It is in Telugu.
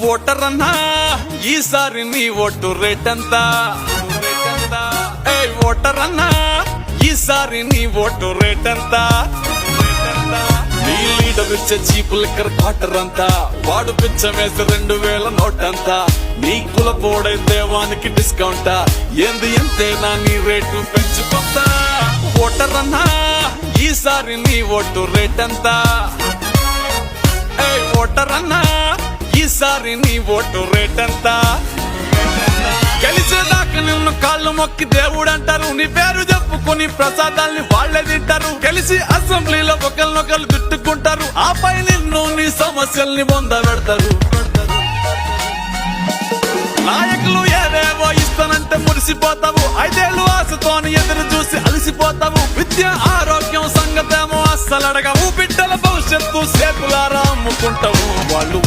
ఓటర్ అన్నా ఈసారి నీ ఓటు రేట్ ఎంత? ఓటర్ అన్నా ఈసారి నీ ఓటు రేట్ ఎంత? నీ లీడర్ ఇచ్చే చీపు లిక్కర్ క్వార్టర్ అంతా, వాడు పిచ్చమేసి 2000 నోటంతా. నీ కుల పోడైతే వానికి డిస్కౌంటా, ఏంది ఎంతేనా నీ రేటు పెంచుకుంటా. ఓటర్ అన్నా ఈసారి నీ ఓటు రేట్ ఎంత? ఓటర్ అన్నా ఈసారి నీ ఓటు రేట్ ఎంత? గెలిచేదాకా నిన్ను కాళ్ళు మొక్కి దేవుడు అంటారు, నీ పేరు చెప్పుకుని ప్రసాదాల్ని వాళ్లే తింటారు. గెలిచి అసెంబ్లీలో ఒకరినొకరు తిట్టుకుంటారు, ఆపై నిన్ను నీ సమస్యల్ని పొందబెడతారు. నాయకులు ఏదేవో ఇస్తానంటే మురిసిపోతావు, 5 ఏళ్ళు ఆశతోని ఎదురు చూసి అలసిపోతావు. విద్య ఆరోగ్యం సంగతేమో అస్సలు అడగవు, బిడ్డల భవిష్యత్తు సేతులారా అమ్ముకుంటావు. వాళ్ళు